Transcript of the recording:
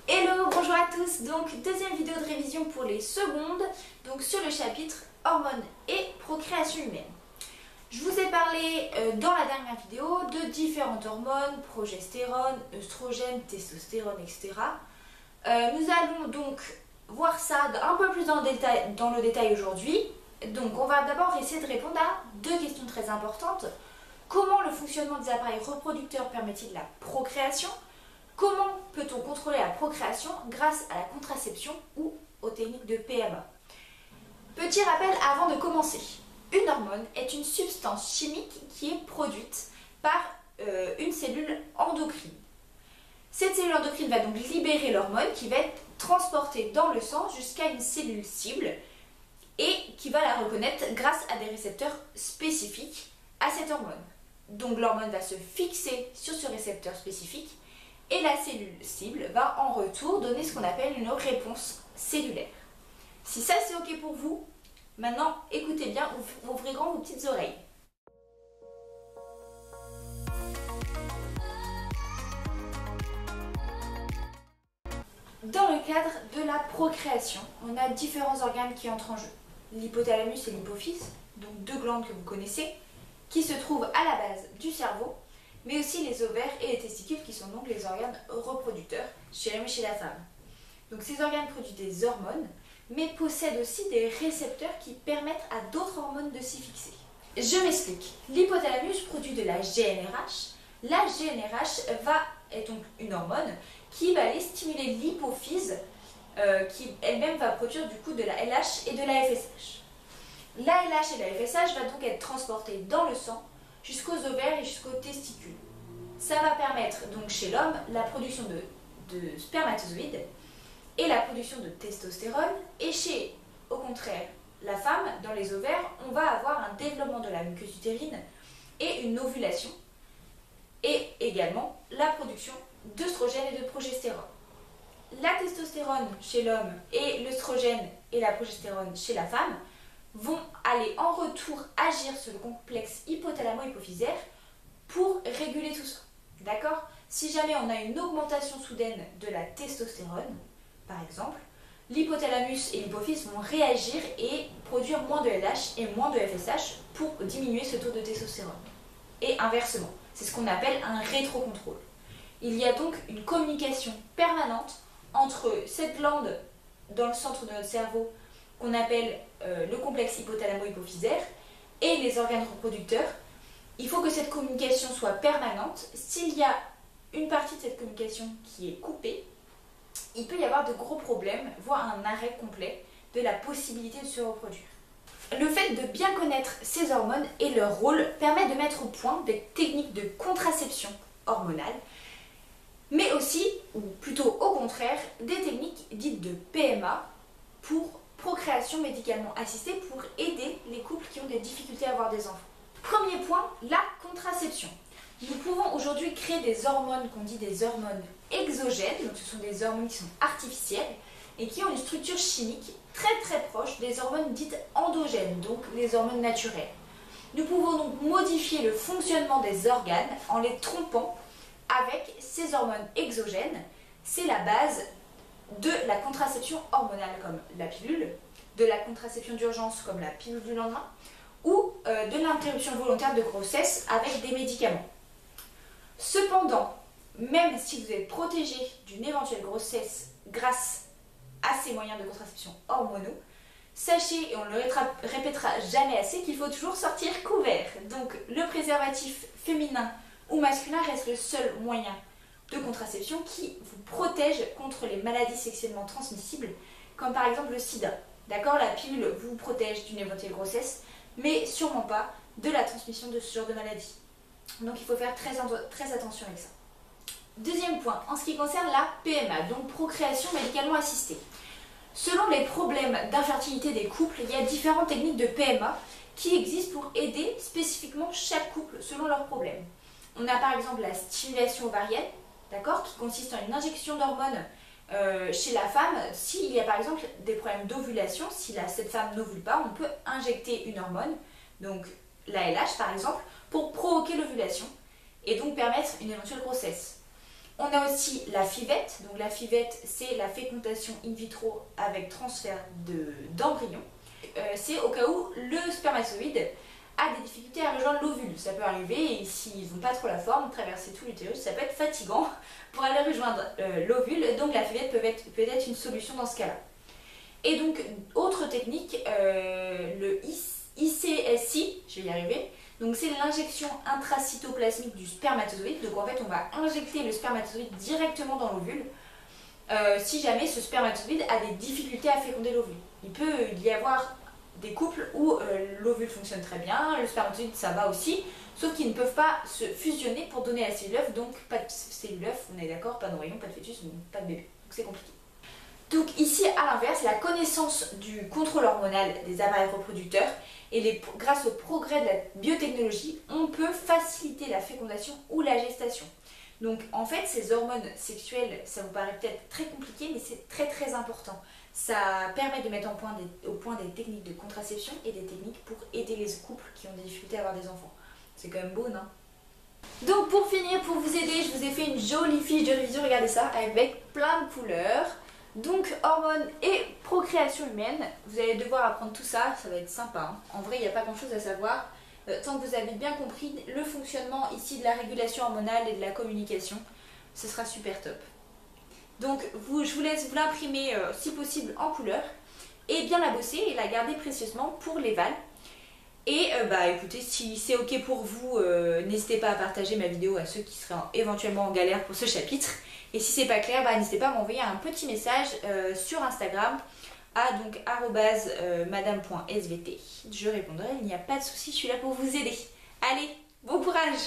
Hello, bonjour à tous. Donc deuxième vidéo de révision pour les secondes, donc sur le chapitre hormones et procréation humaine. Je vous ai parlé dans la dernière vidéo de différentes hormones, progestérone, œstrogène, testostérone, etc. Nous allons donc voir ça un peu plus dans le détail aujourd'hui. Donc on va d'abord essayer de répondre à deux questions très importantes. Comment le fonctionnement des appareils reproducteurs permet-il la procréation ? Comment peut-on contrôler la procréation grâce à la contraception ou aux techniques de PMA? Petit rappel avant de commencer. Une hormone est une substance chimique qui est produite par une cellule endocrine. Cette cellule endocrine va donc libérer l'hormone qui va être transportée dans le sang jusqu'à une cellule cible et qui va la reconnaître grâce à des récepteurs spécifiques à cette hormone. Donc l'hormone va se fixer sur ce récepteur spécifique et la cellule cible va en retour donner ce qu'on appelle une réponse cellulaire. Si ça c'est ok pour vous, maintenant écoutez bien, ouvrez grand vos petites oreilles. Dans le cadre de la procréation, on a différents organes qui entrent en jeu. L'hypothalamus et l'hypophyse, donc deux glandes que vous connaissez, qui se trouvent à la base du cerveau, mais aussi les ovaires et les testicules qui sont donc les organes reproducteurs chez l'homme et chez la femme. Donc ces organes produisent des hormones, mais possèdent aussi des récepteurs qui permettent à d'autres hormones de s'y fixer. Je m'explique. L'hypothalamus produit de la GnRH. La GnRH est donc une hormone qui va aller stimuler l'hypophyse, qui elle-même va produire du coup de la LH et de la FSH. La LH et la FSH va donc être transportées dans le sang jusqu'aux ovaires et jusqu'aux testicules. Ça va permettre donc chez l'homme la production de spermatozoïdes et la production de testostérone, et chez, au contraire, la femme, dans les ovaires, on va avoir un développement de la muqueuse utérine et une ovulation, et également la production d'œstrogène et de progestérone. La testostérone chez l'homme et l'œstrogène et la progestérone chez la femme vont aller en retour agir sur le complexe hypothalamo-hypophysaire pour réguler tout ça. D'accord ? Si jamais on a une augmentation soudaine de la testostérone, par exemple, l'hypothalamus et l'hypophyse vont réagir et produire moins de LH et moins de FSH pour diminuer ce taux de testostérone. Et inversement, c'est ce qu'on appelle un rétrocontrôle. Il y a donc une communication permanente entre cette glande dans le centre de notre cerveau qu'on appelle le complexe hypothalamo-hypophysaire et les organes reproducteurs. Il faut que cette communication soit permanente. S'il y a une partie de cette communication qui est coupée, il peut y avoir de gros problèmes, voire un arrêt complet de la possibilité de se reproduire. Le fait de bien connaître ces hormones et leur rôle permet de mettre au point des techniques de contraception hormonale, mais aussi, ou plutôt au contraire, des techniques dites de PMA pour procréation médicalement assistée pour aider les couples qui ont des difficultés à avoir des enfants. Premier point, la contraception. Nous pouvons aujourd'hui créer des hormones qu'on dit des hormones exogènes, donc ce sont des hormones qui sont artificielles et qui ont une structure chimique très proche des hormones dites endogènes, donc les hormones naturelles. Nous pouvons donc modifier le fonctionnement des organes en les trompant avec ces hormones exogènes. C'est la base de la contraception hormonale comme la pilule, de la contraception d'urgence comme la pilule du lendemain, ou de l'interruption volontaire de grossesse avec des médicaments. Cependant, même si vous êtes protégé d'une éventuelle grossesse grâce à ces moyens de contraception hormonaux, sachez, et on ne le répétera jamais assez, qu'il faut toujours sortir couvert. Donc le préservatif féminin ou masculin reste le seul moyen de contraception qui vous protège contre les maladies sexuellement transmissibles, comme par exemple le sida. D'accord ? La pilule vous protège d'une éventuelle grossesse, mais sûrement pas de la transmission de ce genre de maladie. Donc il faut faire très attention avec ça. Deuxième point, en ce qui concerne la PMA, donc procréation médicalement assistée. Selon les problèmes d'infertilité des couples, il y a différentes techniques de PMA qui existent pour aider spécifiquement chaque couple selon leurs problèmes. On a par exemple la stimulation ovarienne, d'accord, qui consiste en une injection d'hormones chez la femme. S'il y a par exemple des problèmes d'ovulation, si cette femme n'ovule pas, on peut injecter une hormone, donc la LH par exemple, pour provoquer l'ovulation et donc permettre une éventuelle grossesse. On a aussi la FIVET. Donc la FIVET, c'est la fécondation in vitro avec transfert d'embryon. C'est au cas où le spermatozoïde a des difficultés à rejoindre l'ovule. Ça peut arriver, et s'ils n'ont pas trop la forme, traverser tout l'utérus, ça peut être fatigant pour aller rejoindre l'ovule. Donc la FIVET peut être une solution dans ce cas-là. Et donc, autre technique, le ICSI, je vais y arriver. Donc c'est l'injection intracytoplasmique du spermatozoïde. Donc en fait, on va injecter le spermatozoïde directement dans l'ovule si jamais ce spermatozoïde a des difficultés à féconder l'ovule. Il peut y avoir des couples où l'ovule fonctionne très bien, le spermatozoïde ça va aussi, sauf qu'ils ne peuvent pas se fusionner pour donner la cellule œuf, donc pas de cellule œuf, on est d'accord, pas d'embryon, pas de fœtus, pas de bébé. Donc c'est compliqué. Donc ici, à l'inverse, la connaissance du contrôle hormonal des appareils reproducteurs et grâce au progrès de la biotechnologie, on peut faciliter la fécondation ou la gestation. Donc en fait, ces hormones sexuelles, ça vous paraît peut-être très compliqué, mais c'est très très important. Ça permet de mettre au point des techniques de contraception et des techniques pour aider les couples qui ont des difficultés à avoir des enfants. C'est quand même beau, non? Donc pour finir, pour vous aider, je vous ai fait une jolie fiche de révision, regardez ça, avec plein de couleurs. Donc hormones et procréation humaine, vous allez devoir apprendre tout ça, ça va être sympa. Hein. En vrai, il n'y a pas grand chose à savoir. Tant que vous avez bien compris le fonctionnement ici de la régulation hormonale et de la communication, ce sera super top. Donc je vous laisse vous l'imprimer si possible en couleur et bien la bosser et la garder précieusement pour l'éval. Et écoutez, si c'est ok pour vous, n'hésitez pas à partager ma vidéo à ceux qui seraient éventuellement en galère pour ce chapitre. Et si c'est pas clair, n'hésitez pas à m'envoyer un petit message sur Instagram à donc madame.svt. Je répondrai, il n'y a pas de souci, je suis là pour vous aider. Allez, bon courage!